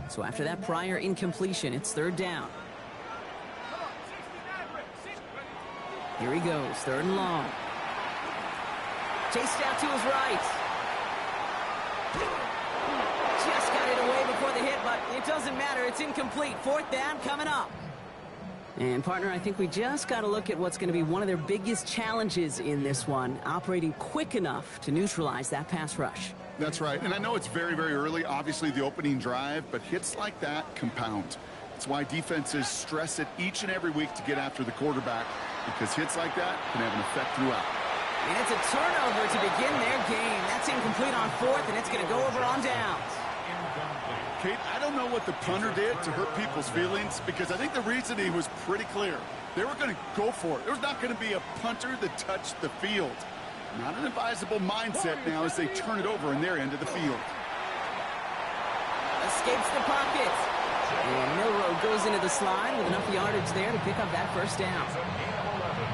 So after that prior incompletion, it's third down. Here he goes, third and long. Chased out to his right. Just got it away before the hit, but it doesn't matter. It's incomplete. Fourth down coming up. And, partner, I think we just got to look at what's going to be one of their biggest challenges in this one, operating quick enough to neutralize that pass rush. That's right, and I know it's very, very early, obviously the opening drive, but hits like that compound. That's why defenses stress it each and every week to get after the quarterback, because hits like that can have an effect throughout. And it's a turnover to begin their game. That's incomplete on fourth, and it's going to go over on downs. Kate, I don't know what the punter did to hurt people's feelings, because I think the reasoning was pretty clear. They were going to go for it. There was not going to be a punter that touched the field. Not an advisable mindset now as they turn it over in their end of the field. Escapes the pocket. And Milroe goes into the slide with enough yardage there to pick up that first down.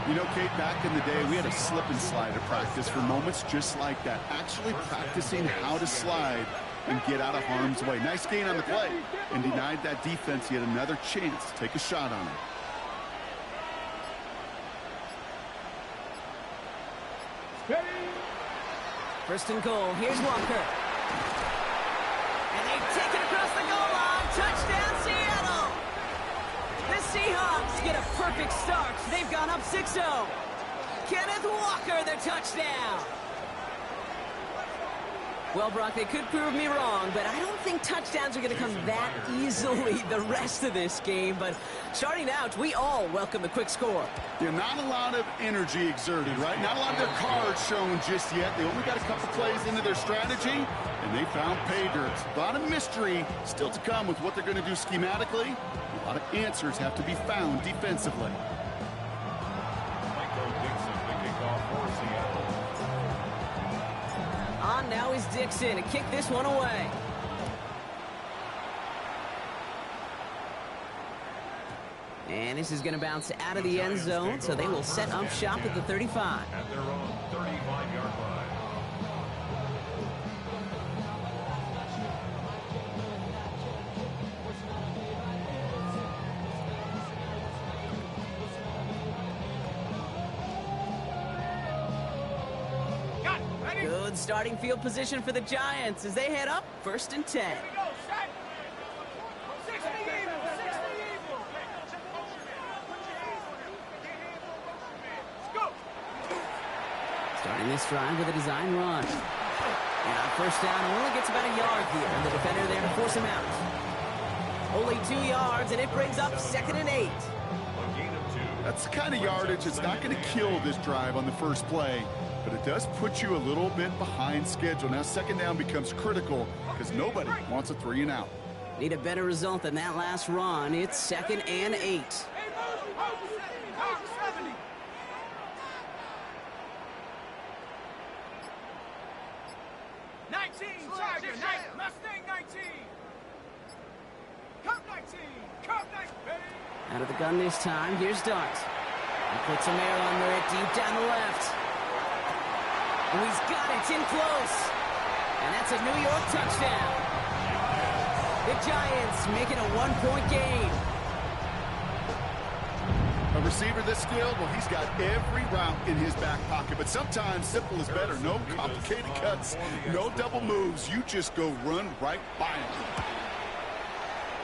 You know, Kate, back in the day, we had a slip and slide at practice for moments just like that. Actually practicing how to slide and get out of harm's way. Nice gain on the play, and denied that defense yet another chance to take a shot on him. First and goal. Here's Walker. And they take it across the goal line. Touchdown, Seattle. The Seahawks get a perfect start. They've gone up 6-0. Kenneth Walker, the touchdown. Well, Brock, they could prove me wrong, but I don't think touchdowns are going to come that easily the rest of this game. But starting out, we all welcome the quick score. Yeah, not a lot of energy exerted, right? Not a lot of their cards shown just yet. They only got a couple plays into their strategy, and they found pay dirt. A lot of mystery still to come with what they're going to do schematically. A lot of answers have to be found defensively. On now is Dixon to kick this one away. And this is going to bounce out of the end zone, so they will set up shop at the 35. At their own 35-yard line. Good starting field position for the Giants as they head up first and 10. Starting this drive with a design run. And on first down, only gets about a yard here, and the defender there to force him out. Only 2 yards, and it brings up 2nd and 8. That's the kind of yardage that's not going to kill this drive on the first play, but it does put you a little bit behind schedule. Now second down becomes critical because nobody wants a 3 and out. Need a better result than that last run. It's 2nd and 8. Out of the gun this time, here's Dart. He puts some air under it deep down the left. Oh, he's got it, it's in close. And that's a New York touchdown. The Giants making a 1-point gain. A receiver this skilled, well, he's got every route in his back pocket, but sometimes simple is better. No complicated cuts, no double moves. You just go run right by him.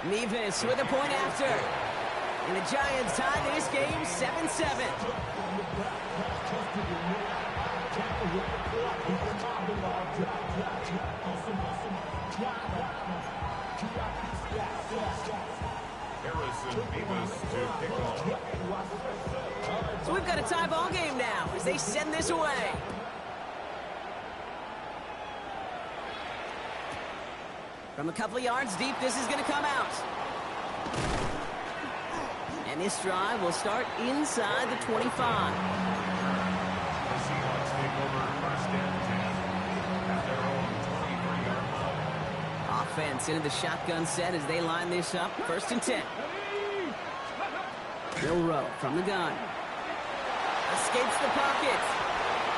Nevis with a point after. And the Giants tie this game 7-7. So we've got a tie ball game now as they send this away. From a couple of yards deep, this is going to come out. And this drive will start inside the 25. The Seahawks take over first and 10 at their own 23-yard line. Offense into the shotgun set as they line this up. First and 10. Milroe from the gun. Escapes the pocket.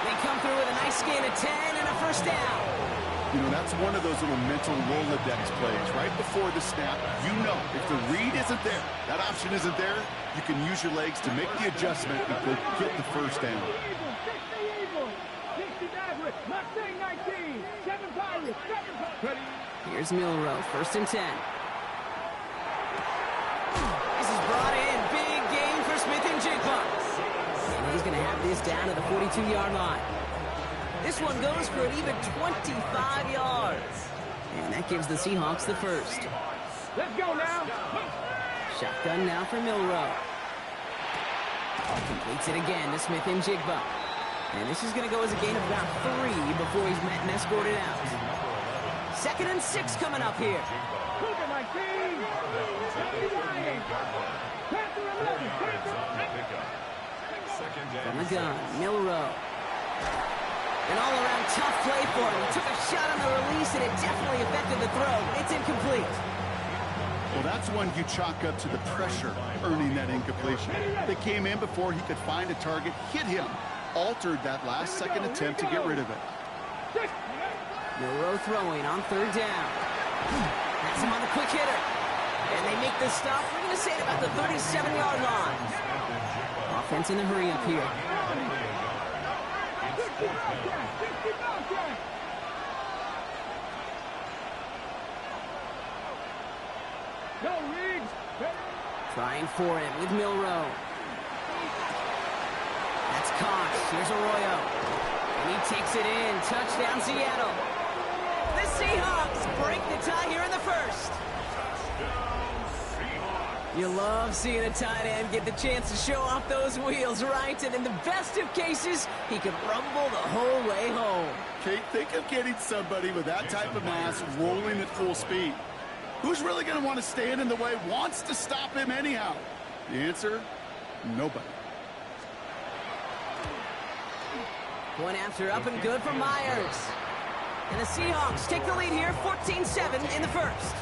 They come through with a nice gain of 10 and a first down. You know, that's one of those little mental Rolodex plays. Right before the snap, you know if the read isn't there, that option isn't there, you can use your legs to make the adjustment and go get the first down. Here's Milroe, 1st and 10. This is brought in. Big gain for Smith-Njigba. And he's going to have this down to the 42-yard line. This one goes for an even 25 yards. And that gives the Seahawks the first. Let's go now. Shotgun now for Milroe. Completes it again to Smith-Njigba. And this is going to go as a gain of about 3 before he's met and escorted out. 2nd and 6 coming up here. Look at my team. From the gun, Milroe. An all-around tough play for him. He took a shot on the release, and it definitely affected the throw. It's incomplete. Well, that's one you chalk up to the pressure earning that incompletion. They came in before he could find a target, hit him, altered that last-second attempt to get rid of it. Milroe throwing on 3rd down. That's him on the quick hitter. And they make the stop. We're going to say it about the 37-yard line. Offense in a hurry-up here. Trying for it with Milroe. That's caught. Here's Arroyo. And he takes it in. Touchdown, Seattle. The Seahawks break the tie here in the first. You love seeing a tight end get the chance to show off those wheels, right? And in the best of cases, he could rumble the whole way home. Kate, think of getting somebody with that type of mass rolling at full speed. Who's really going to want to stand in the way, wants to stop him anyhow? The answer, nobody. Point after up and good for Myers. And the Seahawks take the lead here, 14-7 in the first.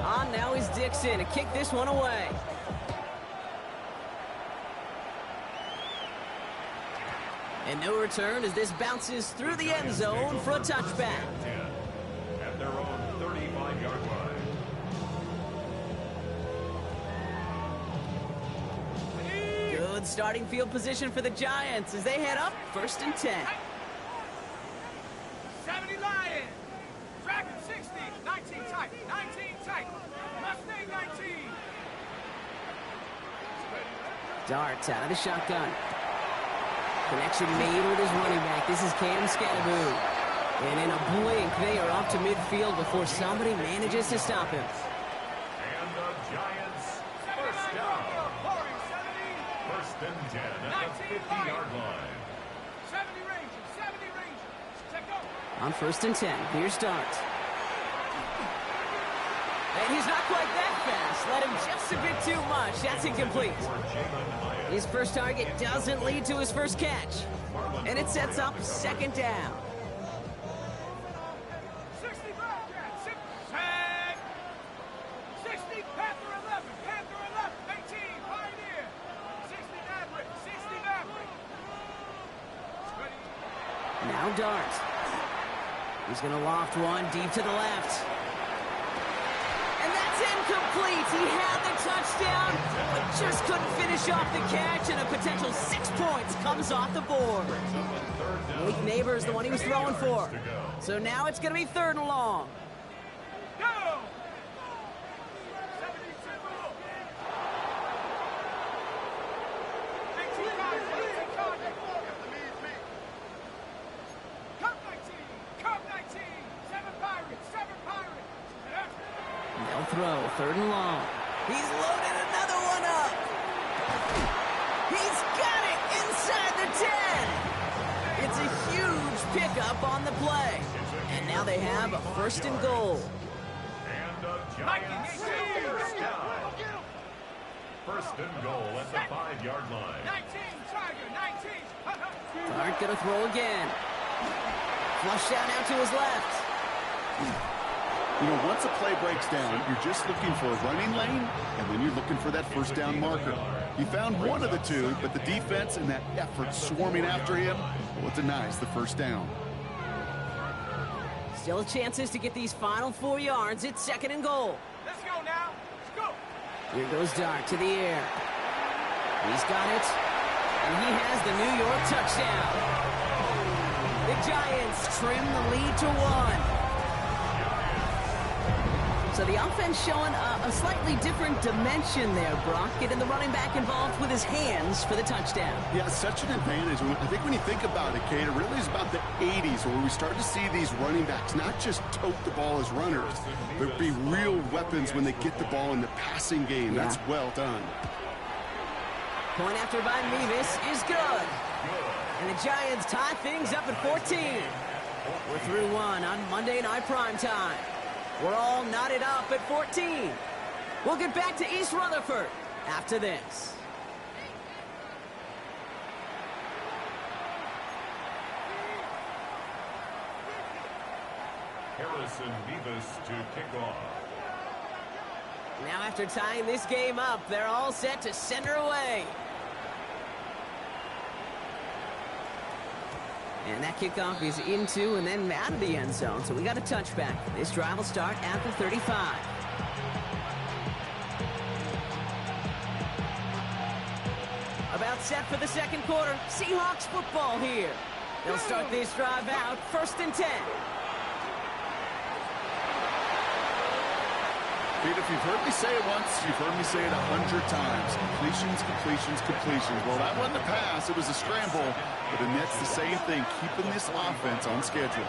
On now is Dixon to kick this one away. And no return as this bounces through the end zone for a touchback. At their own 35-yard line. Good starting field position for the Giants as they head up 1st and 10. 70 Lions. Dragon 60. 19 tight. 19 tight. Mustang 19. Darts out of the shotgun. Connection made with his running back. This is Cam Scatteroo. And in a blink, they are off to midfield before somebody manages to stop him. And the Giants first down. 1st and 10 at the 50-yard line. 70 Rangers. 70 Rangers. Check go. On 1st and 10, here's Dart. And he's not quite that fast. Let him just a bit too much. That's incomplete. His first target doesn't lead to his first catch. And it sets up 2nd down. 60 Bobcat. 60 Panther 11. Panther 11. 18 Pioneer. 60 Maverick. 60 Maverick. Now Dart. He's going to loft one deep to the left. And that's incomplete. He had the touchdown, but just couldn't finish off the catch, and a potential 6 points comes off the board. Malik Neighbors, the one he was throwing for. So now it's going to be 3rd and long. Go! 3rd and long. He's loaded another one up. He's got it inside the 10. It's a huge pickup on the play. And now they have a 1st and goal. And the Giants first down. 1st and goal at the 5-yard line. 19, Tiger, 19. Dart gonna throw again. Flushed out now to his left. You know, once a play breaks down, you're just looking for a running lane, and then you're looking for that first down marker. He found one of the two, but the defense and that effort swarming after him, well, it denies the first down. Still chances to get these final 4 yards. It's 2nd and goal. Let's go now. Let's go. Here goes Dart to the air. He's got it, and he has the New York touchdown. The Giants trim the lead to 1. So the offense showing a slightly different dimension there, Brock, getting the running back involved with his hands for the touchdown. Yeah, such an advantage. I think when you think about it, Kate, it really is about the 80s where we start to see these running backs not just tote the ball as runners, but be real weapons when they get the ball in the passing game. Yeah. That's well done. Point after by Mevis is good. And the Giants tie things up at 14. We're through 1 on Monday Night Primetime. We're all knotted up at 14. We'll get back to East Rutherford after this. Harrison Mevis to kick off. Now after tying this game up, they're all set to center away. And that kickoff is into and then out of the end zone. So we got a touchback. This drive will start at the 35. About set for the second quarter. Seahawks football here. They'll start this drive out 1st and 10. Pete, if you've heard me say it once, you've heard me say it 100 times. Completions, completions, completions. Well, that wasn't a pass. It was a scramble. But the Nets, the same thing, keeping this offense on schedule.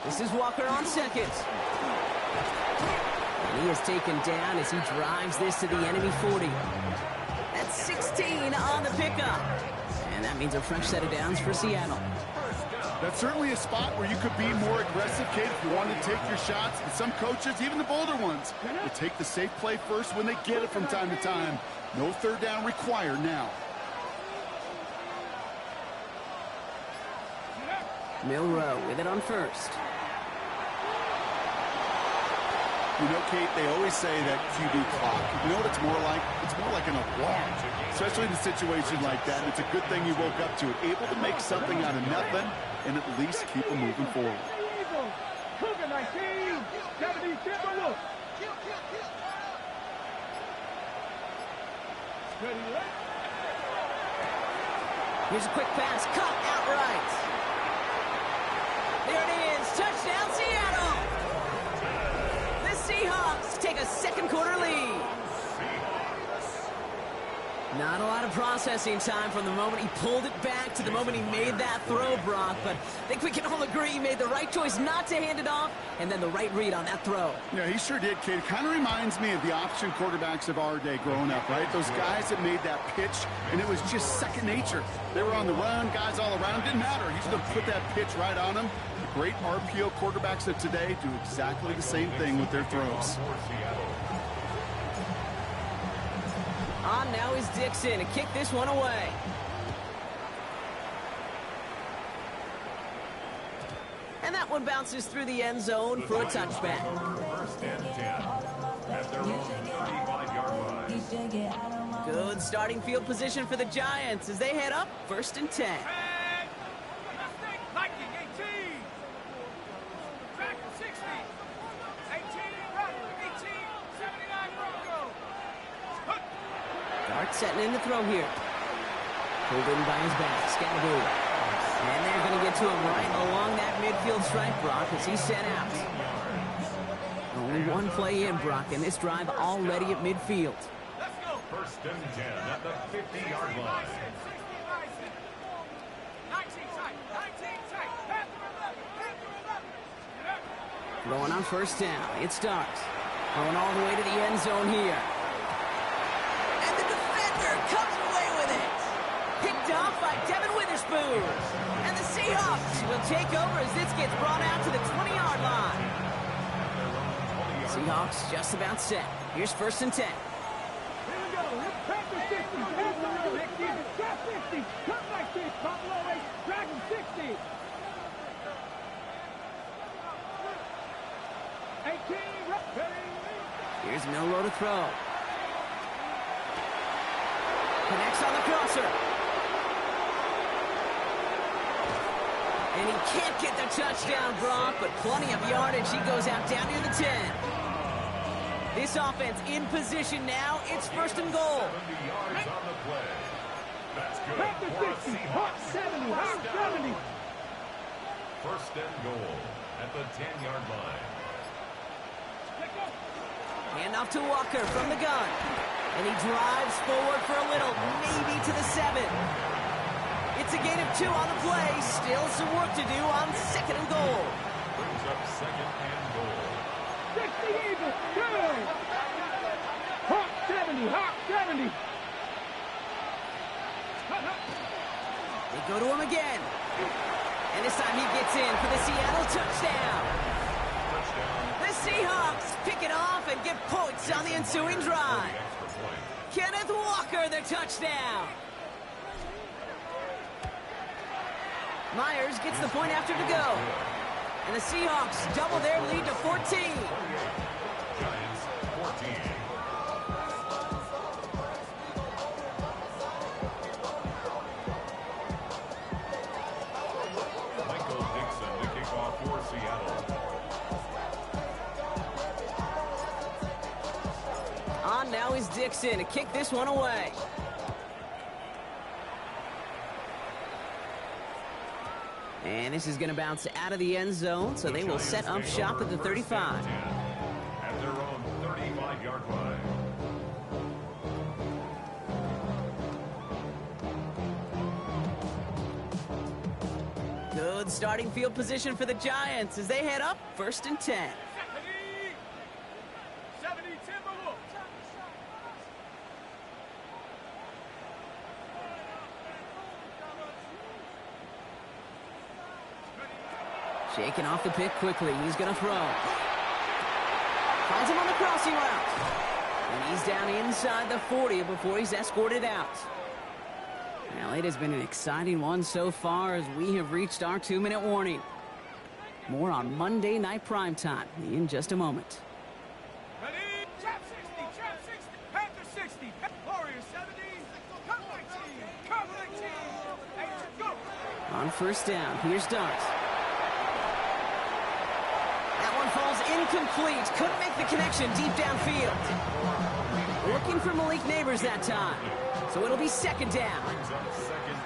This is Walker on 2nd. And he is taken down as he drives this to the enemy 40. That's 16 on the pickup. And that means a fresh set of downs for Seattle. That's certainly a spot where you could be more aggressive, Kate, if you want to take your shots. And some coaches, even the bolder ones, will take the safe play first when they get it from time to time. No 3rd down required now. Milroe with it on 1st. You know, Kate, they always say that QB clock. You know what it's more like? It's more like an alarm, especially in a situation like that. And it's a good thing you woke up to it, able to make something out of nothing and at least keep them moving forward. Here's a quick pass, caught outright. There it is, touchdown Seattle! Seahawks take a second quarter lead. Not a lot of processing time from the moment he pulled it back to the moment he made that throw, Brock. But I think we can all agree he made the right choice not to hand it off, and then the right read on that throw. Yeah, he sure did, kid. Kind of reminds me of the option quarterbacks of our day growing up, right? Those guys that made that pitch, and it was just second nature. They were on the run, guys all around. Didn't matter. He just put that pitch right on them. The great RPO quarterbacks of today do exactly the same thing with their throws. On now is Dixon to kick this one away. And that one bounces through the end zone for a touchback. 1st and 10 at their own 35-yard line. Good starting field position for the Giants as they head up 1st and 10. Viking 18. Back 60. 18 right. 18. 79 Broncos. Dart setting in the throw here. Pulled in by his back. Scattergood. And they're going to get to him right along that midfield stripe, Brock, as he's set out. Only one play in, Brock, and this drive already at midfield. Let's go. 1st and 10 at the 50-yard line. 19 tight. 19 tight. Panther 11. Panther 11. Throwing on 1st down. It starts. Going all the way to the end zone here. And the defender comes away with it. Picked off by Devin Witherspoon. And the Seahawks will take over as this gets brought out to the 20-yard line. Seahawks just about set. Here's 1st and 10. 70. Come back, kid. Buffalo Ace. Dragon 60. 18. Ready. Here's Milroe to throw. Connects on the crosser. And he can't get the touchdown, Brock, but plenty of yardage. He goes out down near the 10. This offense in position now. It's first and goal. 70 yards on the play. That's good. Panther For a 60. Seahawks Hawk 70. Hawk first down. 70. First and goal at the 10-yard line. Hand off to Walker from the gun. And he drives forward for a little, maybe to the 7. It's a gain of 2 on the play. Still some work to do on second and goal. Brings up second and goal. 60 Eagles. Good. Hawk 70. Hawk 70. They go to him again. And this time he gets in for the Seattle touchdown. The Seahawks pick it off and get points on the ensuing drive. Kenneth Walker, the touchdown. Myers gets the point after to go. And the Seahawks double their lead to 14. Giants 14. Michael Dixon to kick off for Seattle. On now is Dixon to kick this one away. And this is going to bounce out of the end zone, so they will set up shop at the 35. At their own 35-yard line. Good starting field position for the Giants as they head up first and 10. 70 Timberwolves. Shaking off the pick quickly. He's going to throw. Finds him on the crossing route. And he's down inside the 40 before he's escorted out. Well, it has been an exciting one so far as we have reached our 2-minute warning. More on Monday Night Primetime in just a moment. Ready? Trap 60. Trap 60. Panther 60. Warriors 70. Come 19. Come 19. 8 to go. On first down, here's Dart. That one falls incomplete. Couldn't make the connection deep downfield. Looking for Malik Neighbors that time. So it'll be second down.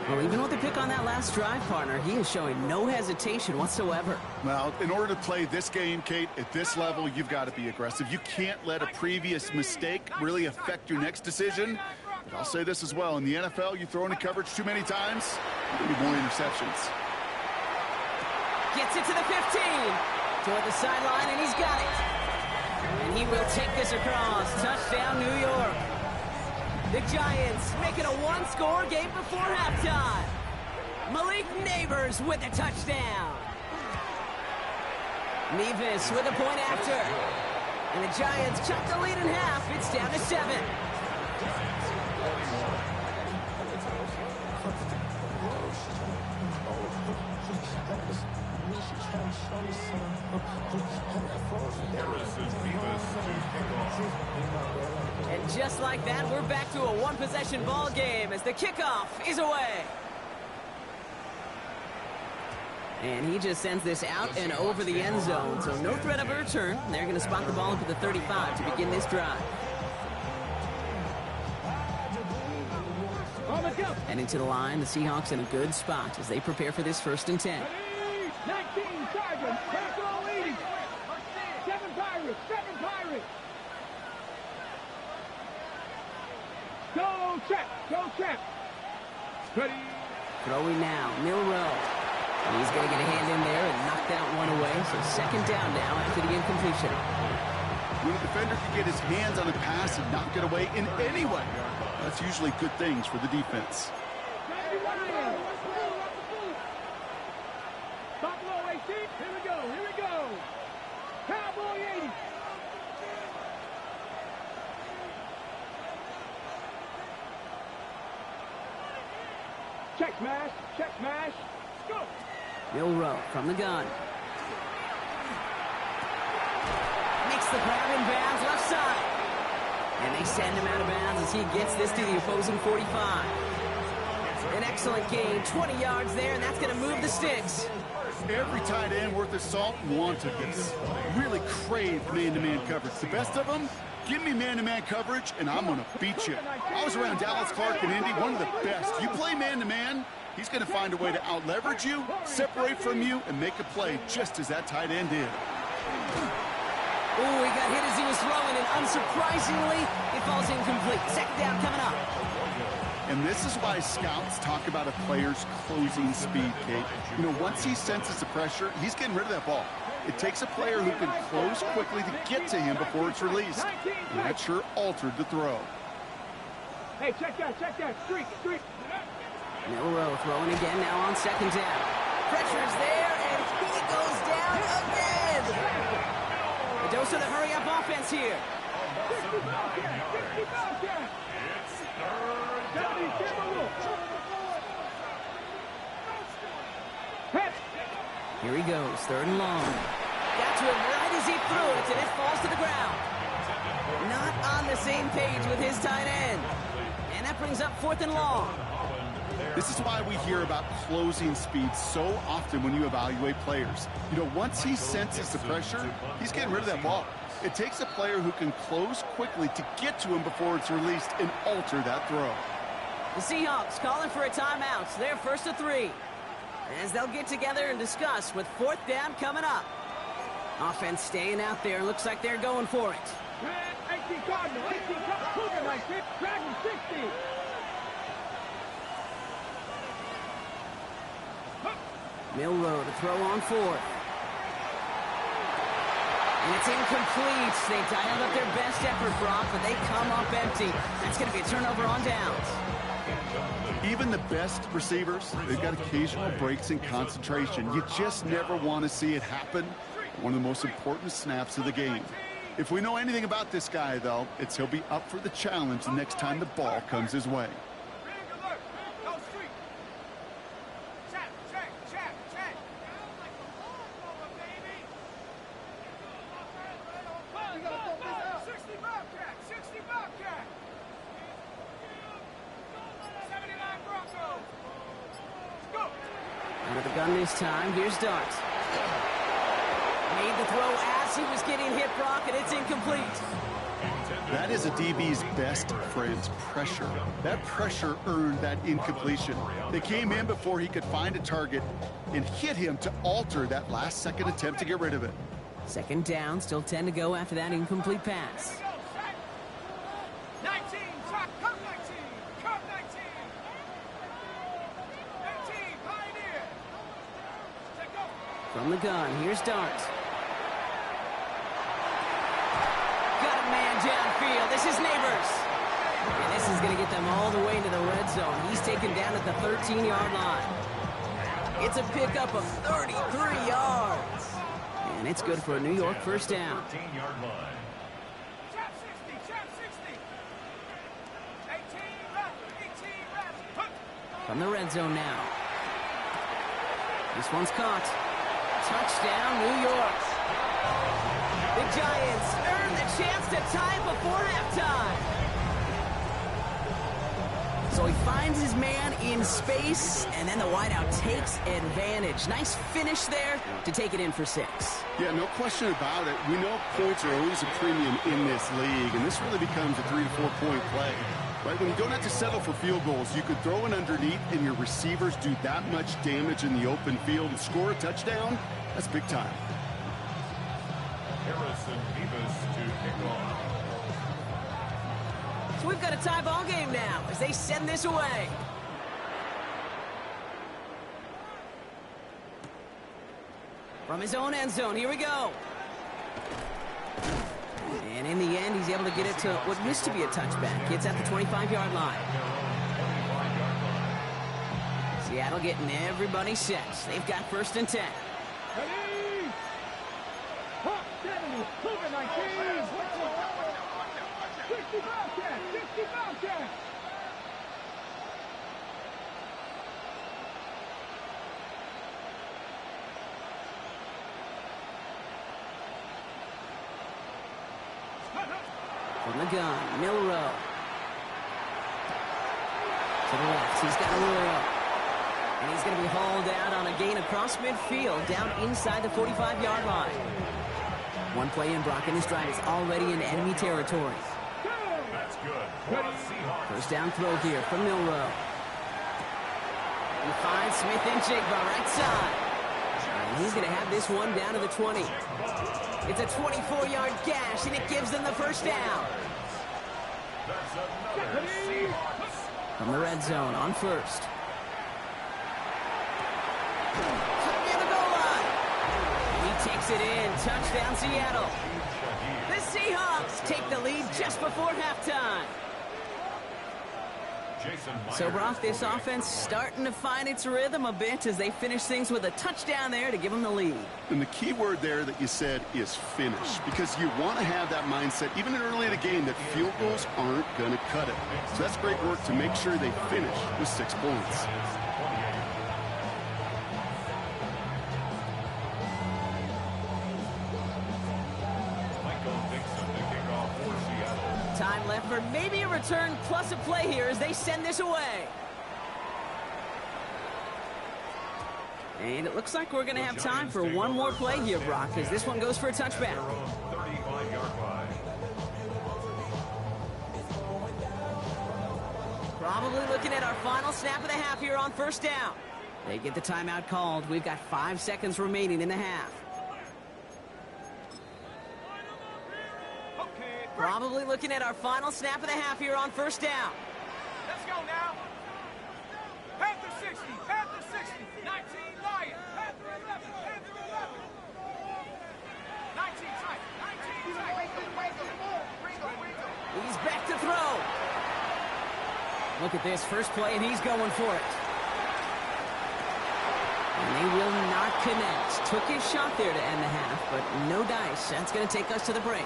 Well, even with the pick on that last drive, partner, he is showing no hesitation whatsoever. Well, in order to play this game, Kate, at this level, you've got to be aggressive. You can't let a previous mistake really affect your next decision. But I'll say this as well. In the NFL, you throw into coverage too many times, you need more interceptions. Gets it to the 15. Toward the sideline, and he's got it. And he will take this across. Touchdown, New York. The Giants make it a one-score game before halftime. Malik Neighbors with a touchdown. Nevis with a point after. And the Giants chop the lead in half. It's down to 7. And just like that, we're back to a one-possession ball game as the kickoff is away. And he just sends this out and over the end zone, so no threat of a return. They're going to spot the ball up at the 35 to begin this drive. Heading to the line, the Seahawks in a good spot as they prepare for this first and 10. 19 Sergeant. Personal leading. 7 Pirates. 7 Pirates. Go check. Go check. Ready. Throwing now, Milroe. And he's going to get a hand in there and knock that one away. So second down now after the incompletion. When a defender can get his hands on a pass and knock it away in any way, that's usually good things for the defense. Buffalo 18. Here we go. Here we go. Cowboy 80. Check smash. Check smash. Go. Milroe from the gun. Makes the grab in bounds left side. And they send him out of bounds as he gets this to the opposing 45. An excellent gain, 20 yards there, and that's going to move the sticks. Every tight end worth his salt wanted this. Really craved man-to-man coverage. The best of them, give me man-to-man coverage, and I'm going to beat you. I was around Dallas Clark and Indy, one of the best. You play man-to-man, he's going to find a way to out-leverage you, separate from you, and make a play just as that tight end did. Oh, he got hit as he was throwing, and unsurprisingly, it falls incomplete. Second down coming up. And this is why scouts talk about a player's closing speed, Kate. You know, once he senses the pressure, he's getting rid of that ball. It takes a player who can close quickly to get to him before it's released. And that sure altered the throw. Hey, check that. Streak. Milroe throwing again now on second down. Pressure's there, and he goes down again. A dose of the hurry-up offense here. 60 Bobcat. It's third Hit. Here he goes, third and long. Got to him right as he threw it, and it falls to the ground. Not on the same page with his tight end. And that brings up fourth and long. This is why we hear about closing speed so often when you evaluate players. You know, once he senses the pressure, he's getting rid of that ball. It takes a player who can close quickly to get to him before it's released and alter that throw. The Seahawks calling for a timeout. So they're first to 3. As they'll get together and discuss with fourth down coming up. Offense staying out there. Looks like they're going for it. 18 Cardinal, 18 Cougar 19, Dragon 60. Milroe to throw on fourth. And it's incomplete. They dialed up their best effort, Brock, but they come up empty. That's going to be a turnover on downs. Even the best receivers, they've got occasional breaks in concentration. You just never want to see it happen. One of the most important snaps of the game. If we know anything about this guy, though, it's he'll be up for the challenge the next time the ball comes his way. Under the gun this time, here's Dart. Made the throw as he was getting hit, Brock, and it's incomplete. That is a DB's best friend, pressure. That pressure earned that incompletion. They came in before he could find a target and hit him to alter that last-second attempt to get rid of it. Second down, still 10 to go after that incomplete pass. 19, come 19, come 19. 18, Pioneer. From the gun, here's Dart. Got a man downfield. This is Neighbors. And this is going to get them all the way into the red zone. He's taken down at the 13-yard line. It's a pickup of 33 yards. And it's good for a New York first down. 13-yard line. Trap 60. 18 reps. From the red zone now. This one's caught. Touchdown, New York. The Giants earn the chance to tie it before halftime. So he finds his man in space, and then the wideout takes advantage. Nice finish there to take it in for 6. Yeah, no question about it. We know points are always a premium in this league, and this really becomes a 3 to 4 point play. Right, when you don't have to settle for field goals, you could throw it underneath and your receivers do that much damage in the open field and score a touchdown. That's big time. Harrison Davis to kick off. So we've got a tie ball game now as they send this away. From his own end zone, here we go. And in the end, he's able to get it to what used to be a touchback. It's at the 25-yard line. Seattle getting everybody set. They've got first and 10. Ready? Hawk 70, Cougar 19. 60 Bobcat. From the gun, Milroe. To the left, he's got Arroyo. And he's going to be hauled out on a gain across midfield, down inside the 45-yard line. One play in, Brock, and his drive is already in enemy territory. That's good. For the Seahawks. First down throw here from Milroe. He finds Smith and Jigba right side. And he's going to have this one down to the 20. It's a 24-yard gash, and it gives them the first down. That's another Seahawks. From the red zone on first. Near the goal line. He takes it in. Touchdown, Seattle. The Seahawks take the lead just before halftime. So, Brock, this offense starting to find its rhythm a bit as they finish things with a touchdown there to give them the lead. And the key word there that you said is finish, because you want to have that mindset, even early in the game, that field goals aren't going to cut it. So that's great work to make sure they finish with 6 points. Time left for maybe a return plus a play here as they send this away. And it looks like we're going to have time for one more play here, Brock, as this one goes for a touchback. 35-yard line. Probably looking at our final snap of the half here on first down. They get the timeout called. We've got 5 seconds remaining in the half. Probably looking at our final snap of the half here on first down. Let's go now. Panther 60, Panther 60, 19 Lion, Panther 11, Panther 11. 19 tight, 19 tight. He's back to throw. Look at this first play, and he's going for it. And they will not connect. Took his shot there to end the half, but no dice. That's going to take us to the break.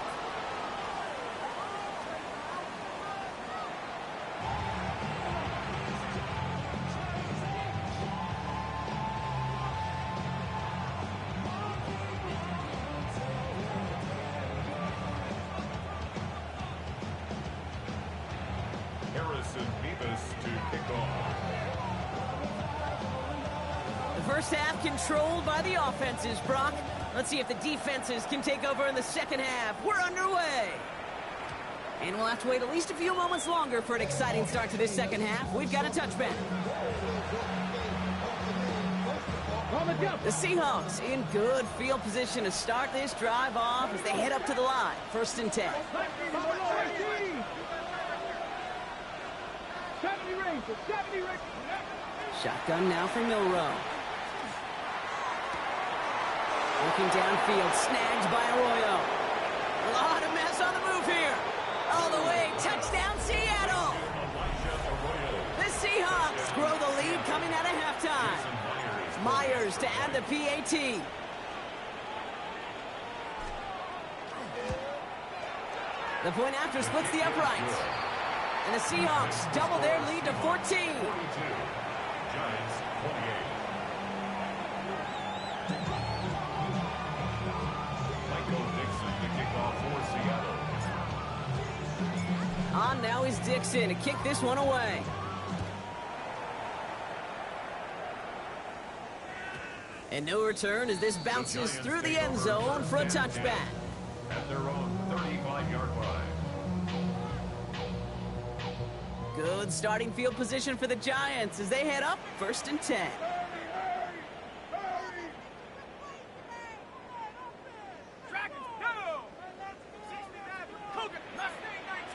First half controlled by the offenses, Brock. Let's see if the defenses can take over in the second half. We're underway. And we'll have to wait at least a few moments longer for an exciting start to this second half. We've got a touchback. The Seahawks in good field position to start this drive off as they head up to the line. First and 10. Shotgun now for Milroe. Looking downfield, snagged by Arroyo. A lot of mess on the move here. All the way, touchdown Seattle. The Seahawks grow the lead coming out of halftime. Myers to add the PAT. The point after splits the uprights. And the Seahawks double their lead to 14. 42. Giants 28. Michael Dixon to kick off for Seattle. On now is Dixon to kick this one away. And no return as this bounces through the end zone for a touchback. At their own 35-yard line. Good starting field position for the Giants as they head up first and 10. Dragons, go! 69, Cougar, Mustang 19.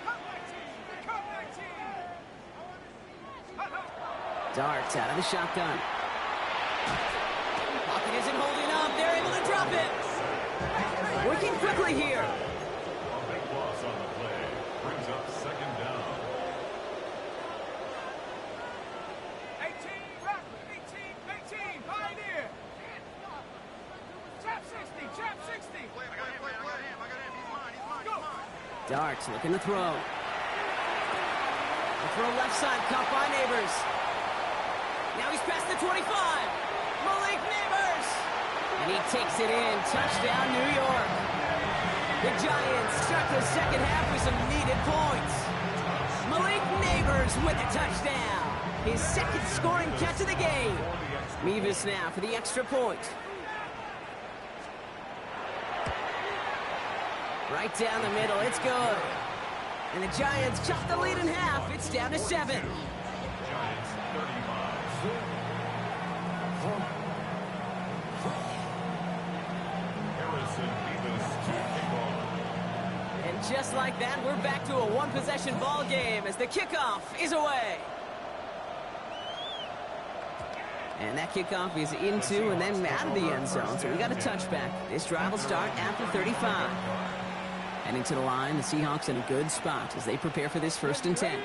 Come 19, come 19. Darts out of the shotgun. Pocket isn't holding up. They're able to drop it. Working quickly here. A big loss on the play. Brings up second down. 18, Rockland, 18, Pioneer. Trap 60, Trap 60. I got him, he's mine. Darts looking to throw. The throw left side, caught by Neighbors. Now he's past the 25. Malik Neighbors. And he takes it in. Touchdown, New York. The Giants start the second half with some needed points. Malik Neighbors with a touchdown. His second scoring catch of the game. Mevis now for the extra point. Right down the middle, it's good. And the Giants chop the lead in half. It's down to 7. Giants 35. Harrison Mevis to kick off. And just like that, we're back to a one-possession ball game as the kickoff is away. And that kickoff is into and then out of the end zone, so we got a touchback. This drive will start after 35. Heading to the line, the Seahawks in a good spot as they prepare for this 1st and 10.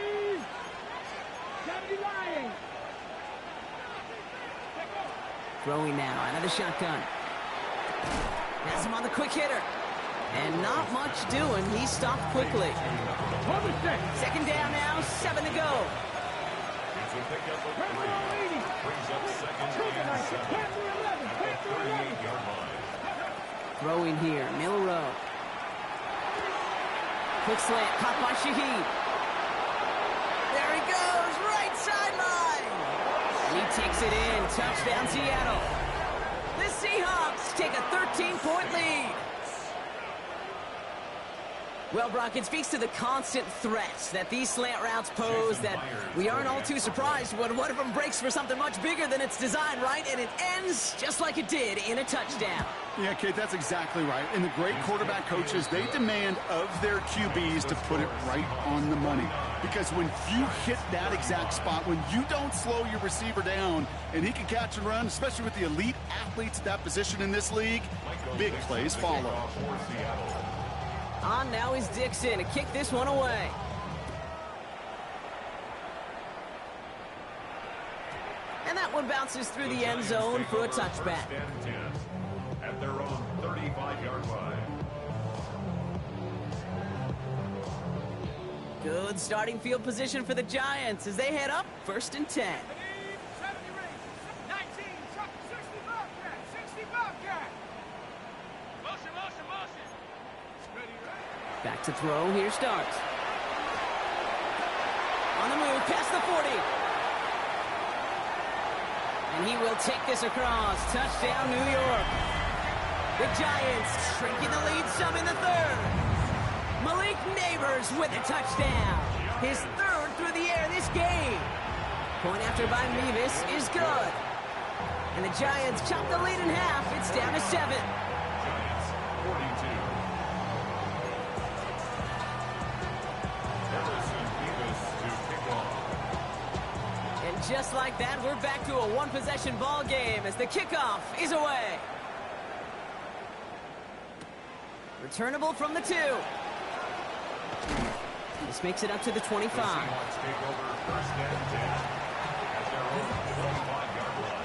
Throwing now out of the shotgun. Has him on the quick hitter. And not much doing. He stopped quickly. 2nd down now, 7 to go. It's a pickup of 3. Brings up 2nd and 7. At the 38-yard line. Throwing here, Milroe. Quick slant, caught by Shaheed. There he goes, right sideline. And he takes it in, touchdown Seattle. The Seahawks take a 13-point lead. Well, Brock, it speaks to the constant threats that these slant routes pose that we aren't all too surprised when one of them breaks for something much bigger than it's designed, right? And it ends just like it did in a touchdown. Yeah, Kate, that's exactly right. And the great quarterback coaches, they demand of their QBs to put it right on the money. Because when you hit that exact spot, when you don't slow your receiver down and he can catch and run, especially with the elite athletes at that position in this league, big plays follow. On now is Dixon to kick this one away. And that one bounces through the end zone for a touchback. At their own 35-yard line. Good starting field position for the Giants as they head up 1st and 10. 19, 60 Bobcat, 60 Bobcat. Motion. Ready, right? Back to throw, here starts. On the move, past the 40. And he will take this across. Touchdown, New York. The Giants shrinking the lead some in the 3rd. Malik Neighbors with a touchdown. His 3rd through the air this game. Point after by Mevis is good. And the Giants chop the lead in half. It's down to 7. Giants 42. Harrison Mevis to kick off. And just like that, we're back to a one-possession ball game as the kickoff is away. Returnable from the 2. This makes it up to the 25. The Seahawks take over 1st and 10 at their own 25-yard line.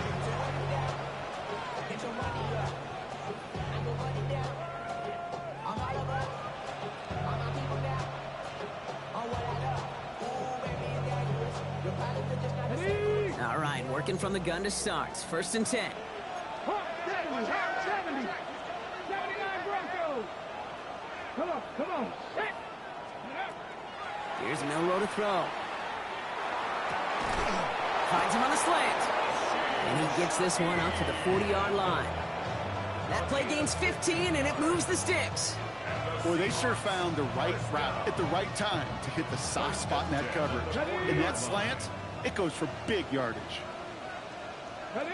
All right, working from the gun to start. 1st and 10. 70, 79 Broncos. Come on. Set. Here's Milroe to throw. Finds him on the slant. And he gets this one out to the 40-yard line. That play gains 15, and it moves the sticks. Boy, they sure found the right route at the right time to hit the soft spot in that coverage. And that slant, it goes for big yardage. Ready.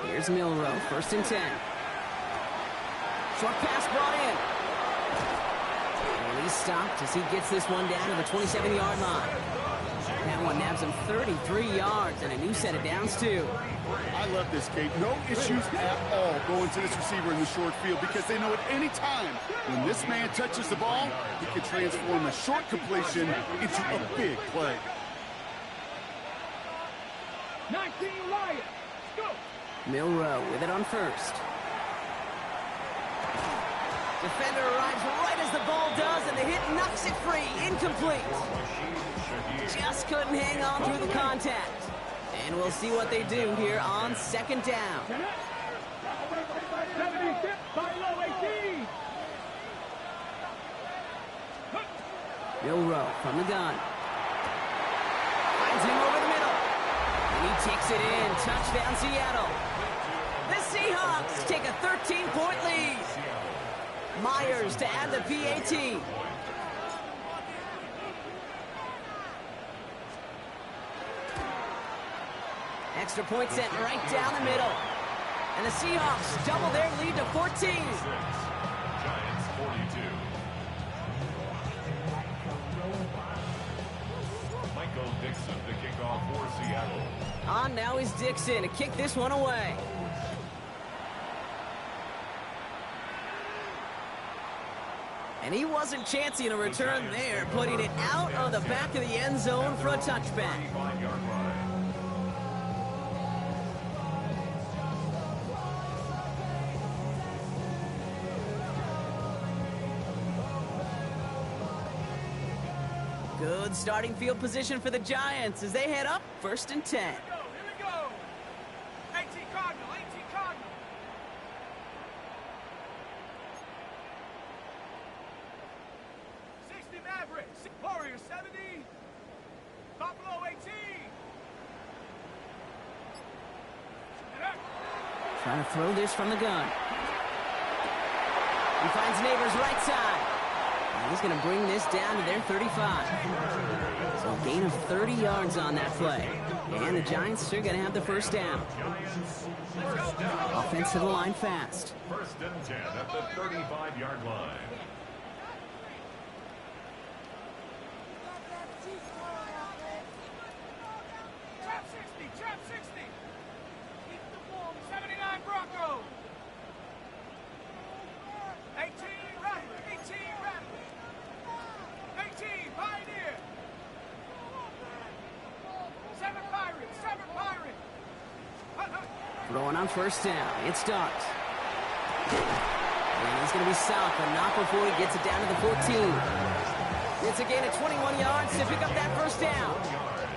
Here's Milroe, 1st and 10. Short pass brought in. And he's stopped as he gets this one down to the 27-yard line. That one nabs him 33 yards and a new set of downs, too. I love this, Kate. No issues at all going to this receiver in the short field because they know at any time when this man touches the ball, he can transform a short completion into a big play. 19 Lions. Go. Milroe with it on 1st. Defender arrives right as the ball does, and the hit knocks it free. Incomplete. Just couldn't hang on through the contact. And we'll see what they do here on 2nd down. Milroe from the gun. Finds him over the middle. And he takes it in. Touchdown, Seattle. The Seahawks take a 13-point lead. Myers to add the PAT. Extra point sent right down the middle. And the Seahawks double their lead to 14. Giants 42. Michael Dixon to kick off for Seattle. On now is Dixon to kick this one away. And he wasn't chancing a return there, putting it out of the back of the end zone for a touchback. 5-yard line. Good starting field position for the Giants as they head up 1st and 10. Here we go. 18 Cardinal, 18 Cardinal. Mavericks, Warriors 70, Buffalo 18. Trying to throw this from the gun. He finds Neighbors right side. And he's going to bring this down to their 35. So a gain of 30 yards on that play. And the Giants are going to have the first down. Offense to the line fast. 1st and 10 at the 35-yard line. Trap 60, trap 60. 79 Broncos. 18 Rattler, 18 Rattler. 18 Pioneer. 7 Pirates, 7 Pirates. Throwing on 1st down. It's Starks. And he's going to be south, but not before he gets it down to the 14. It's a gain of 21 yards to pick up that 1st down.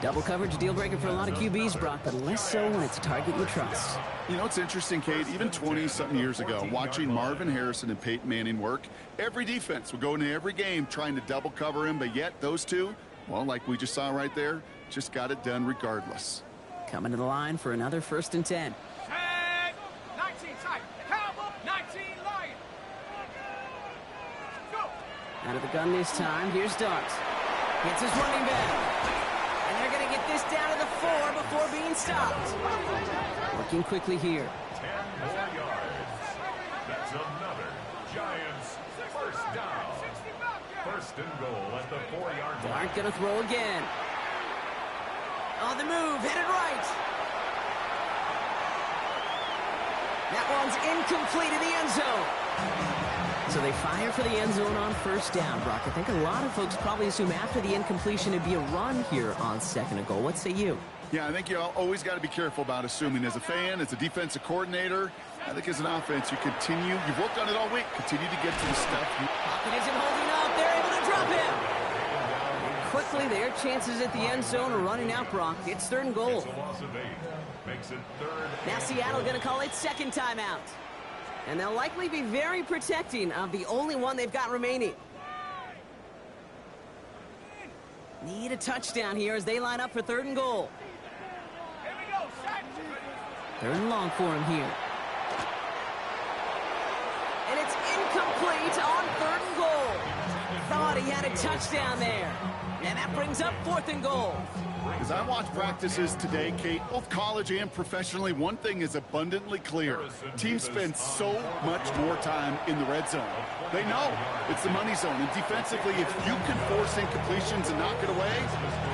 Double coverage deal breaker for a lot of QBs, Brock, but less so when it's a target you trust. You know, it's interesting, Kate, even 20-something years ago, watching Marvin Harrison and Peyton Manning work, every defense would go into every game trying to double cover him, but yet those two, well, like we just saw right there, just got it done regardless. Coming to the line for another 1st and 10. 19 tight. Cowboy, 19 Lion. Go. Out of the gun this time, here's Starks. Gets his running back. And they're going to get this down to the 4 before being stopped. Working quickly here. 10 more yards. That's another Giants 1st down. 1st and goal at the 4-yard line. Dart going to throw again. On the move, headed right. That one's incomplete in the end zone. So they fire for the end zone on 1st down, Brock. I think a lot of folks probably assume after the incompletion it'd be a run here on 2nd and goal. What say you? Yeah, I think you always got to be careful about assuming. As a fan, as a defensive coordinator, I think as an offense, you've worked on it all week, continue to get to the stuff. Pocket isn't holding up. They're able to drop him. Quickly, their chances at the end zone are running out, Brock. It's 3rd and goal. It's a loss of 8. Makes it 3rd. Now Seattle going to call it 2nd timeout. And they'll likely be very protecting of the only one they've got remaining. Need a touchdown here as they line up for 3rd and goal. Here we go. Set. 3rd and long for him here. And it's incomplete on 3rd and goal. Thought he had a touchdown there. And that brings up 4th and goal. As I watch practices today, Kate, both college and professionally, one thing is abundantly clear. Teams spend so much more time in the red zone. They know it's the money zone. And defensively, if you can force incompletions and knock it away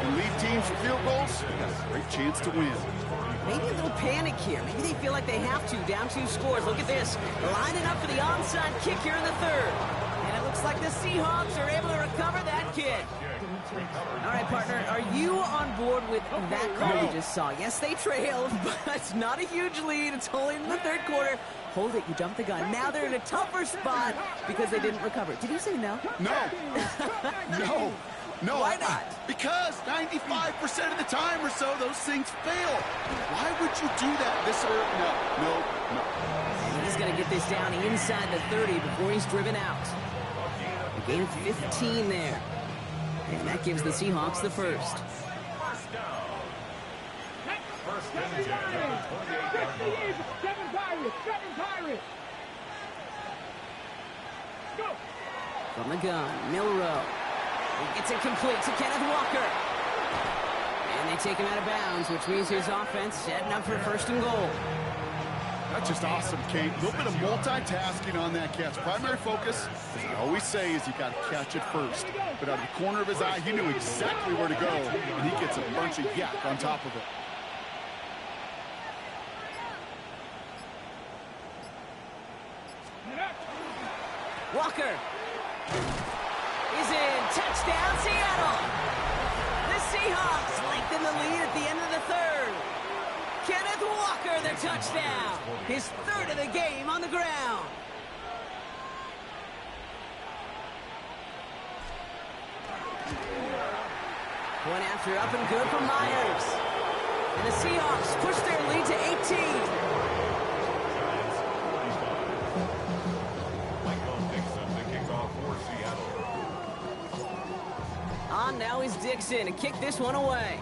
and lead teams with field goals, you got a great chance to win. Maybe a little panic here. Maybe they feel like they have to. Down 2 scores. Look at this. Lining up for the onside kick here in the 3rd. And it looks like the Seahawks are able to recover that kick. All right, partner, are you on board with that call we just saw? Yes, they trailed, but it's not a huge lead. It's only in the 3rd quarter. Hold it, you jumped the gun. Now they're in a tougher spot because they didn't recover. Did you say no? No. No. Why not? Because 95% of the time or so, those things fail. Why would you do that this early? No. And he's going to get this down inside the 30 before he's driven out. A gain of 15 there. And that gives the Seahawks the first. First down. First and 10 at the 28-yard line. Seven Pirates. Go. From the gun, Milrow. He gets it complete to Kenneth Walker. And they take him out of bounds, which means his offense setting up for first and goal. That's just awesome, Kate. A little bit of multitasking on that catch. Primary focus, as I always say, is you got to catch it first. But out of the corner of his eye, he knew exactly where to go, and he gets a bunch of yak on top of it. Walker is in. Touchdown, Seattle. The Seahawks lengthen the lead at the end of the third. Kenneth Walker, the touchdown. His third of the game on the ground. One after up and good for Myers. And the Seahawks push their lead to 18. On now is Dixon to kick this one away.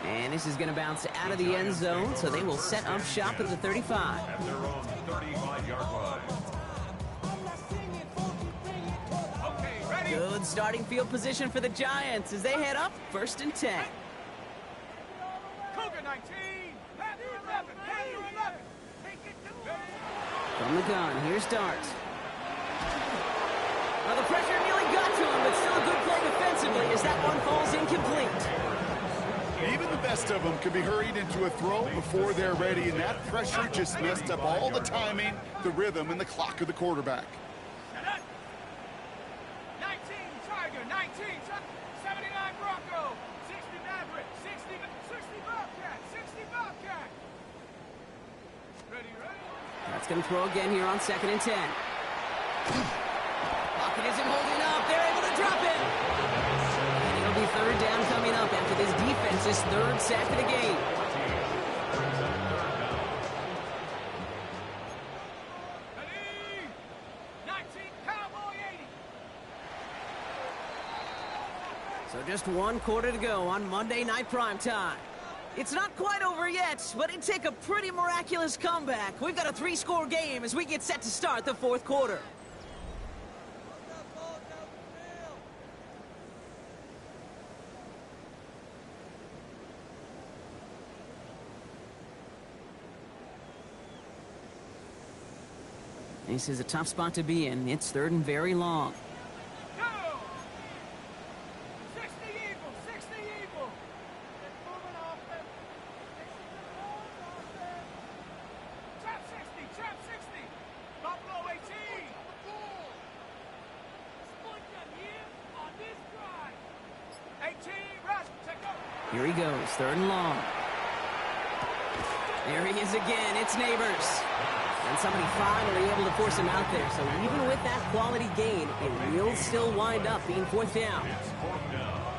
And this is going to bounce out of the end zone, so they will set up shop at the 35. At their own 35-yard line. Okay, ready? Good starting field position for the Giants as they head up first and 10. Cougar 19. Panther 11. Panther 11. Take it to From the gun, here's Dart. Well, the pressure nearly got to him, but still a good play defensively as that one falls incomplete. Even the best of them can be hurried into a throw before they're ready, and that pressure just messed up all the timing, the rhythm, and the clock of the quarterback. 19 Tiger, 19 79 Bronco, 60 Maverick, 60 Bobcat, 60 Bobcat. Ready? That's going to throw again here on second and 10. Lockett isn't holding up. They're able to drop it. And it'll be third down coming up after this defense's third sack of the game. Ready? 19 Cowboy 80. So just one quarter to go on Monday Night Primetime. It's not quite over yet, but it'd take a pretty miraculous comeback. We've got a 3-score game as we get set to start the fourth quarter. This is a tough spot to be in. It's third and very long. Go! 60 Eagle, 60 Eagle. Trap 60. Buffalo 18. Split them here on this drive. 18, rush, take over. Here he goes, third and long. There he is again. It's Neighbors. And somebody finally able to force him out there. So even with that quality gain, it will still wind up being fourth down.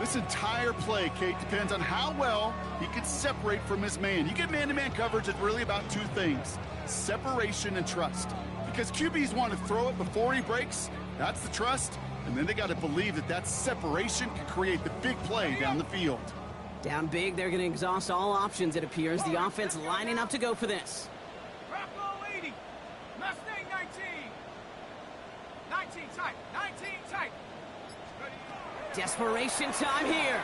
This entire play, Kate, depends on how well he can separate from his man. You get man-to-man coverage, it's really about two things: separation and trust. Because QBs want to throw it before he breaks. That's the trust. And then they got to believe that that separation can create the big play down the field. Down big, they're going to exhaust all options, it appears. The offense lining up to go for this. Bronco 80. Mustang 19. 19 tight. 19 tight. Ready? Desperation time here.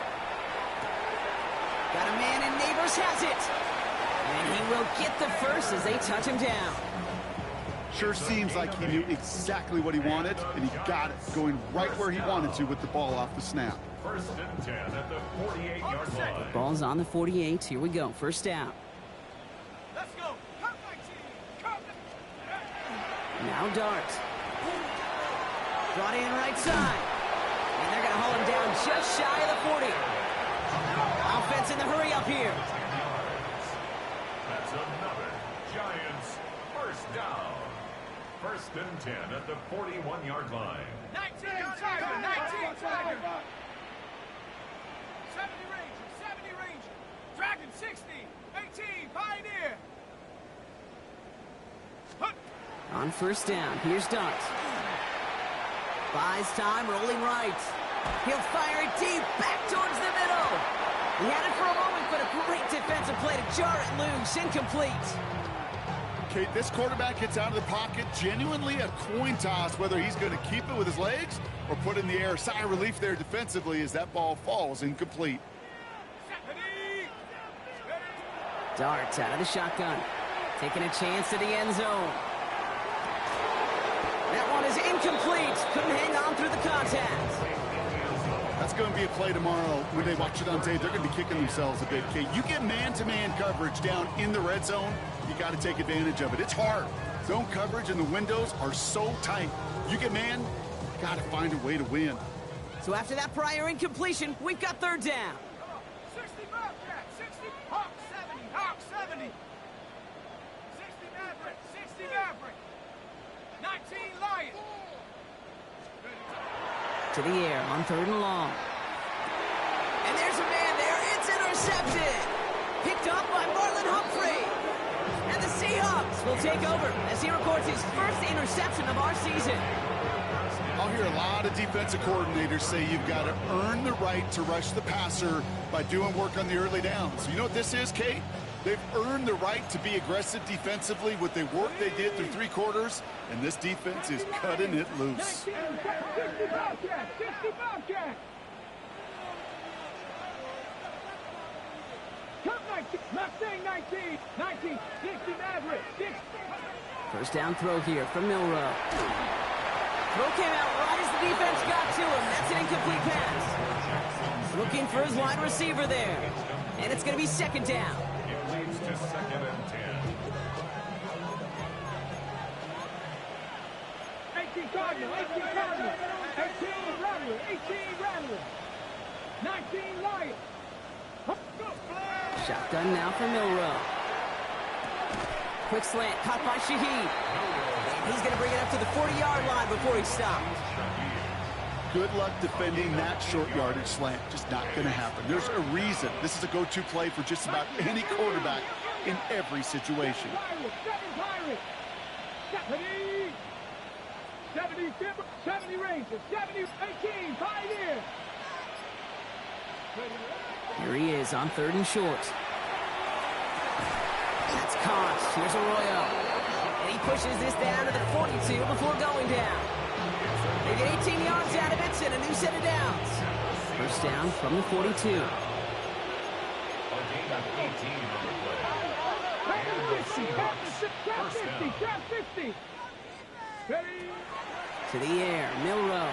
Got a man and Neighbors has it. And he will get the first as they touch him down. Sure seems like he knew exactly what he wanted, and he got it, going right where he wanted to with the ball off the snap. First and 10 at the 48-yard line. Ball's on the 48. Here we go. First down. Let's go. Come 19. Now Dart. Brought in right side. And they're going to haul him down just shy of the 40. Offense in the hurry up here. That's another Giants first down. First and 10 at the 41-yard line. 19 Tiger. 19 Tiger. 70 Ranger. Dragon 60. 18 Pioneer. On first down, here's Dart. Buys time, rolling right. He'll fire it deep, back towards the middle. He had it for a moment, but a great defensive play to jar it loose. Incomplete. Kate, this quarterback gets out of the pocket, genuinely a coin toss whether he's going to keep it with his legs or put it in the air. Sigh of relief there defensively as that ball falls incomplete. Darts out of the shotgun. Taking a chance to the end zone. That one is incomplete. Couldn't hang on through the contact. That's going to be a play tomorrow. When they watch it on tape, they're going to be kicking themselves a bit, Kate. You get man-to-man coverage down in the red zone, you got to take advantage of it. It's hard. Zone coverage and the windows are so tight. You get man, got to find a way to win. So after that prior incompletion, we've got third down. 60 Bobcat, 60 Hawk 70, Hawk 70. 60 Maverick, 60 Maverick. 19 Lion. To the air on third and long. And there's a man there. It's intercepted. Picked up by Marlon Humphrey. And the Seahawks will take over as he records his first interception of our season. I'll hear a lot of defensive coordinators say you've got to earn the right to rush the passer by doing work on the early downs. You know what this is, Kate? They've earned the right to be aggressive defensively with the work they did through 3 quarters, and this defense is cutting it loose. 60 Bobcat, 60 Bobcat. Come 19, Mustang 19, 19, 60 Maverick, 60. First down throw here from Milrow. Throw came out right as the defense got to him. That's an incomplete pass. Looking for his wide receiver there. And it's going to be second down. It leads to second and 10. 18 Cardinal, 18 Cardinal, 18 Rattler, 18 Rattler, 19 Lion. Shotgun now for Milrow. Quick slant, caught by Shaheed. And he's going to bring it up to the 40-yard line before he stops. Good luck defending that short yardage slant. Just not going to happen. There's a reason. This is a go-to play for just about any quarterback in every situation. 70 Rangers, 70, 18, Pioneer. Here he is on third and short. That's caught. Here's Arroyo. And he pushes this down to the 42 before going down. They get 18 yards out of it and a new set of downs. First down from the 42. A gain of 18 on the play. And the Seahawks, first down. Trap 50. Ready? To the air, Milrow.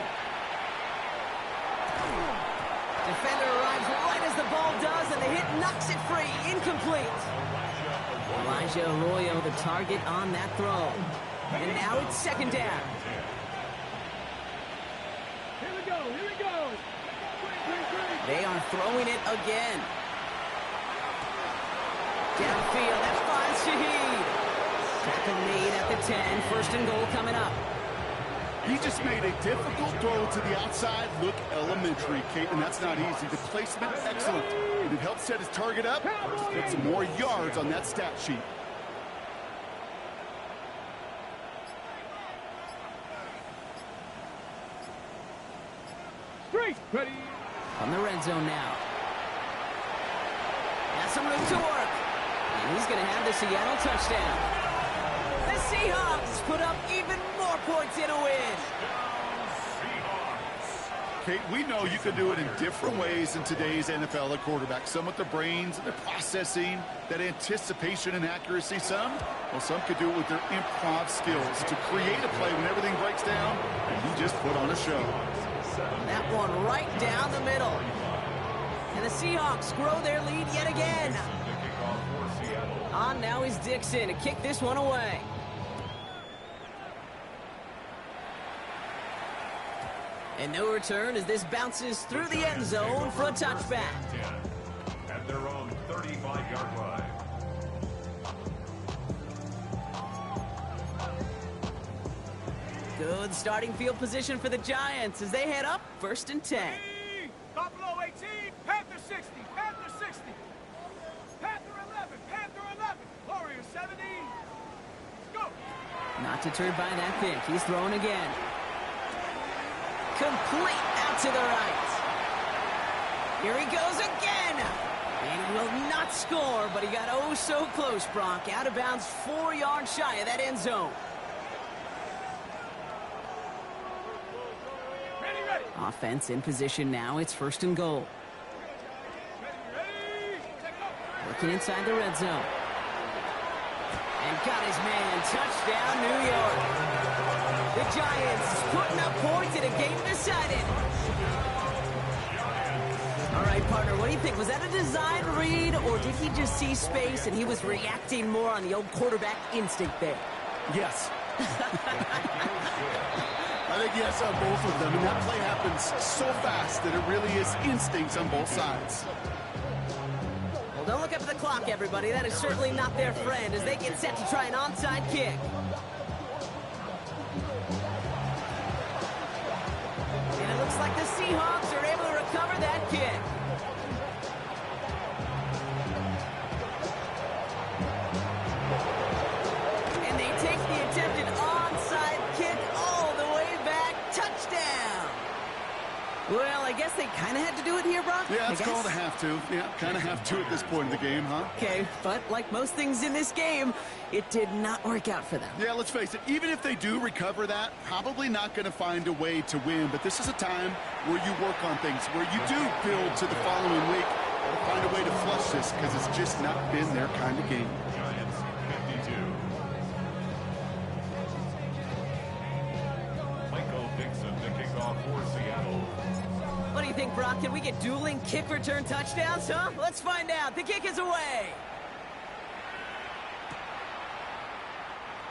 Defender arrives right as the ball does, and the hit knocks it free. Incomplete. Elijah Arroyo, the target on that throw. And now it's second down. Here we go, here we go. They are throwing it again. Downfield, that finds Shaheed. Tackle made at the 10, first and goal coming up. He just made a difficult throw to the outside look elementary, Kate, and that's not easy. The placement, excellent. And it helped set his target up. Just put some more yards on that stat sheet. Straight, ready. From the red zone now. Got some room to work. And he's going to have the Seattle touchdown. The Seahawks put up even more points in a win. Kate, we know you can do it in different ways in today's NFL at quarterback. Some with their brains, their processing, that anticipation and accuracy. Some could do it with their improv skills to create a play when everything breaks down, and he just put on a show. That one right down the middle. And the Seahawks grow their lead yet again. On now is Dixon to kick this one away. And no return as this bounces through the end zone for a touchback. At their own 35-yard line. Good starting field position for the Giants as they head up first and 10. Buffalo 18, Panther 60, Panther 60. Panther 11, Panther 11. Warriors 70. Go. Not deterred by that pick. He's throwing again. Complete out to the right. Here he goes again. And he will not score, but he got oh so close, Brock. Out of bounds, 4 yards shy of that end zone. Ready. Offense in position now. It's 1st and goal. Ready. Take off. Working inside the red zone. And got his man. Touchdown, New York. The Giants putting up points in a game decided. All right, partner, what do you think? Was that a design read, or did he just see space and he was reacting more on the old quarterback instinct there? Yes. I think yes on both of them, and that play happens so fast that it really is instincts on both sides. Well, don't look up at the clock, everybody. That is certainly not their friend as they get set to try an onside kick. And it looks like the Seahawks are able to recover that kick. And they take the attempted onside kick all the way back. Touchdown! Well, I guess they kind of had to do it here, Brock. Yeah, it's called a have to. Yeah, kind of have to at this point in the game, huh? Okay, but like most things in this game, it did not work out for them. Yeah, let's face it, even if they do recover that, probably not going to find a way to win. But this is a time where you work on things, where you do build to the following week, or find a way to flush this, because it's just not been their kind of game. Giants 52. Michael Dixon to kick off for Seattle. What do you think, Brock? Can we get dueling kick return touchdowns, huh? Let's find out. The kick is away.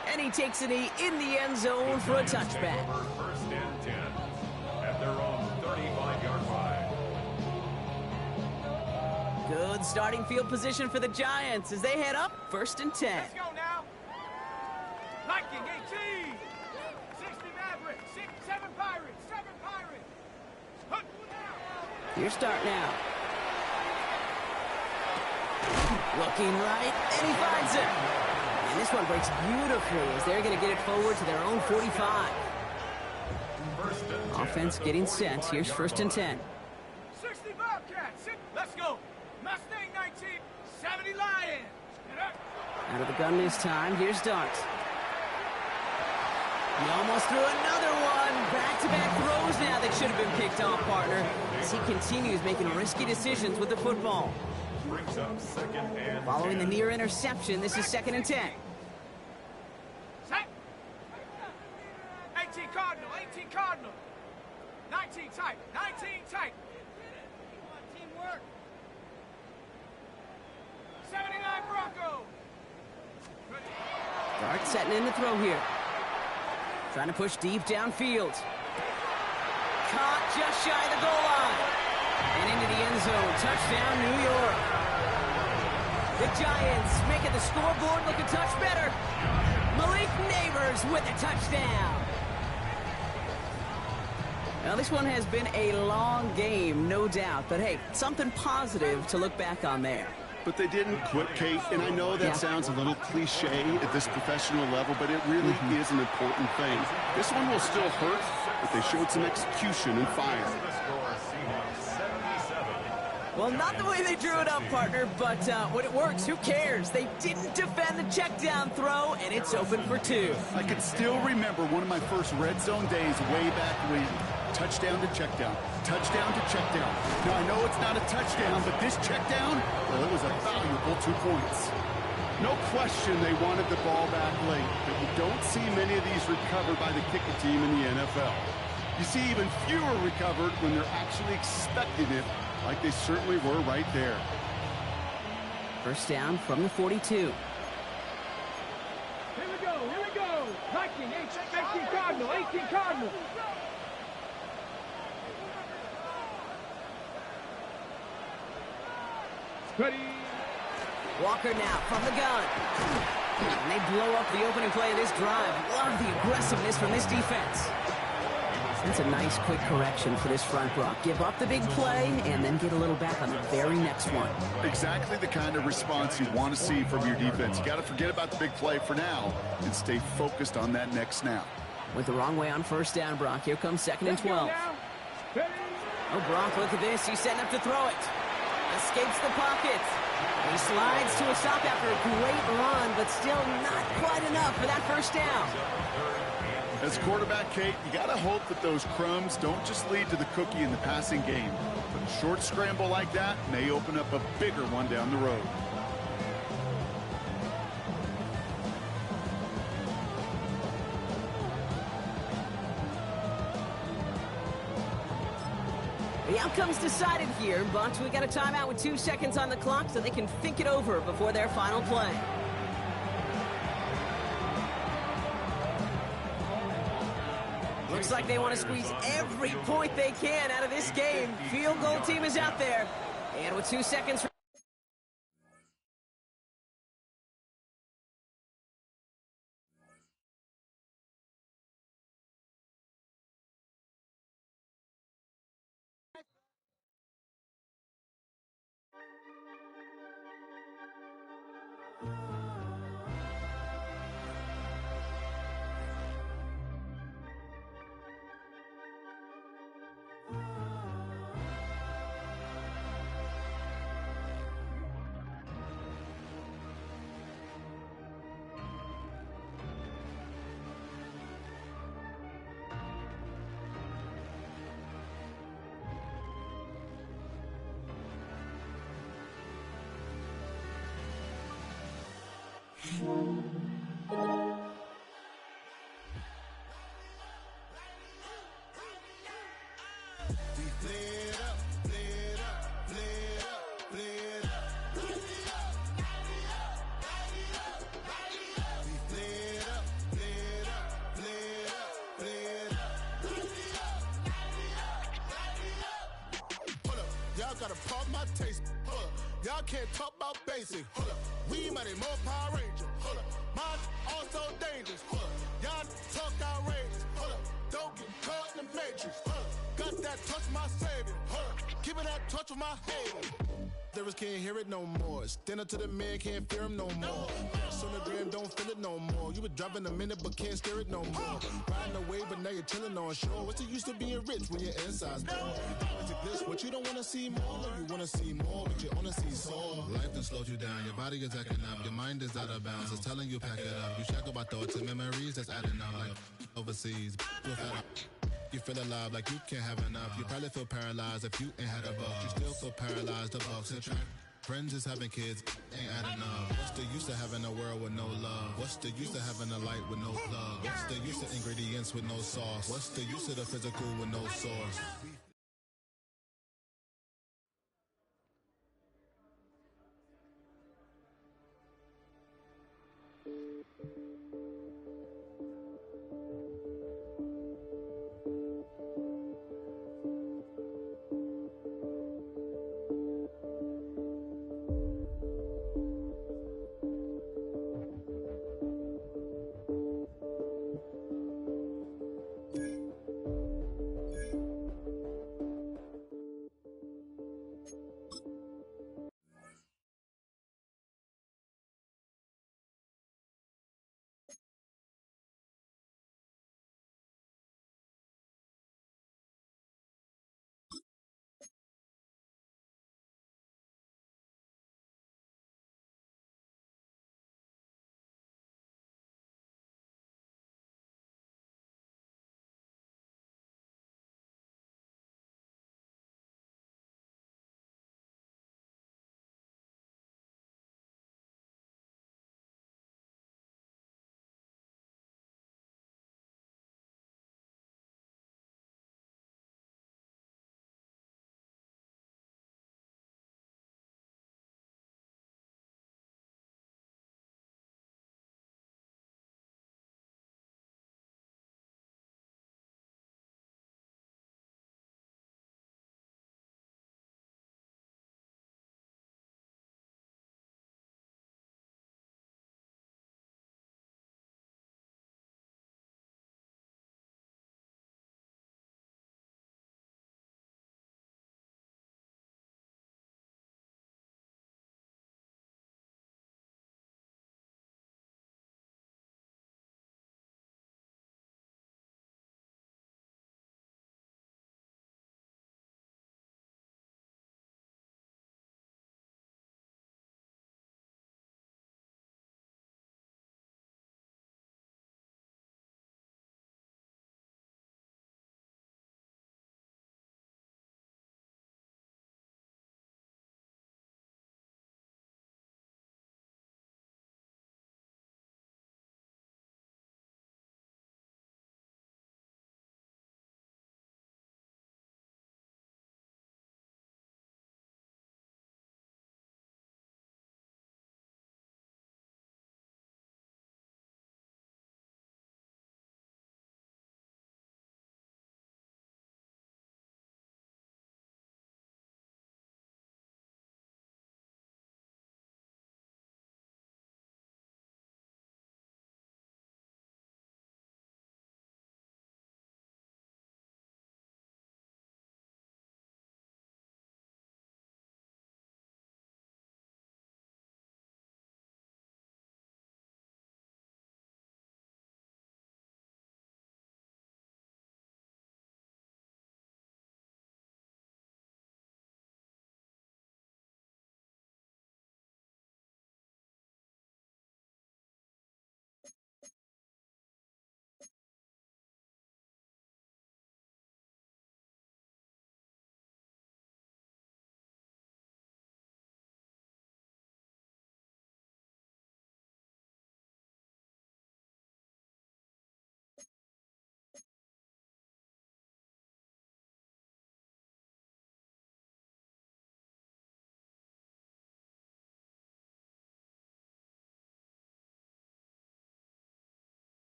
And he takes a knee in the end zone for a touchback. 1st and 10 at their own 35-yard line. Good starting field position for the Giants as they head up 1st and 10. Let's go now. Viking 18. 60 Mavericks. 7 Pirates. 7 Pirates. Hunt. Your start now. Looking right, and he finds it. And this one breaks beautifully as they're going to get it forward to their own 45. Offense getting set. Here's 1st and 10. 60 Bobcats. Let's go. Mustang 19. 70 Lions. Get up. Out of the gun this time. Here's Dart. He almost threw another one. Back-to-back throws now that should have been picked off, partner, as he continues making risky decisions with the football. Brings up 2nd and Following 10. the near interception, this is 2nd and 10. Set. 18 Cardinal. 18 Cardinal. 19 tight. 19 tight. Teamwork. 79 Bronco. Dart setting in the throw here. Trying to push deep downfield. Caught just shy of the goal line. And into the end zone. Touchdown, New York. The Giants making the scoreboard look a touch better. Malik Neighbors with a touchdown. Now, this one has been a long game, no doubt. But, hey, something positive to look back on there. But they didn't quit, Kate, and I know that sounds a little cliche at this professional level, but it really is an important thing. This one will still hurt, but they showed some execution and fire. The score, Seahawks 77. Well, not the way they drew it up, partner, but when it works, who cares? They didn't defend the check down throw, and it's open for 2. I can still remember one of my first red zone days way back when. Touchdown to check down. Touchdown to check down. Now, I know it's not a touchdown, but this check down, well, it was a valuable 2 points. No question they wanted the ball back late, but you don't see many of these recovered by the kicking team in the NFL. You see even fewer recovered when they're actually expecting it, like they certainly were right there. First down from the 42. Here we go. Here we go. Viking 18 Cardinal. 18 Cardinal. Ready. Walker now from the gun. And they blow up the opening play of this drive. Love the aggressiveness from this defense. That's a nice quick correction for this front, Brock. Give up the big play and then get a little back on the very next one. Exactly the kind of response you want to see from your defense. You got to forget about the big play for now and stay focused on that next snap. Went the wrong way on first down, Brock. Here comes 2nd and 12. Let's go now. Oh, Brock, look at this. He's setting up to throw it. Escapes the pocket. He slides to a stop after a great run, but still not quite enough for that first down. As quarterback, Kate, you got to hope that those crumbs don't just lead to the cookie in the passing game. But a short scramble like that may open up a bigger one down the road. The outcome's decided here, but we got a timeout with 2 seconds on the clock so they can think it over before their final play. Looks like they want to squeeze every point they can out of this game. Field goal team is out there. And with 2 seconds... Y'all gotta pump my taste. Hold up. Y'all can't talk about basic. Hold up. We money more Power Ranger. Hold up. Mine also dangerous. Hold up. Y'all talk outrageous. Hold up. Don't get caught in the matrix. Hold up. Got that touch my savior. Hold up. Keeping that touch with my hater. Lyrics can't hear it no more. Stand up to the man, can't fear him no more. Sonogram don't feel it no more. You been driving a minute but can't steer it no more. Riding away but now you're chilling on shore. What's the use of being rich when your inside's poor? But you don't wanna see more. You wanna see more, but you wanna see more. Life done slowed you down. Your body is acting up. Your mind is out of bounds. It's telling you pack it up. You shackle by thoughts and memories that's adding up. Like overseas, you're fed up. You feel alive like you can't have enough. You probably feel paralyzed if you ain't had a buck. You still feel paralyzed, the bucks and track. Friends is having kids, ain't adding up. What's the use of having a world with no love? What's the use of having a light with no plug? What's the use of ingredients with no sauce? What's the use of the physical with no source?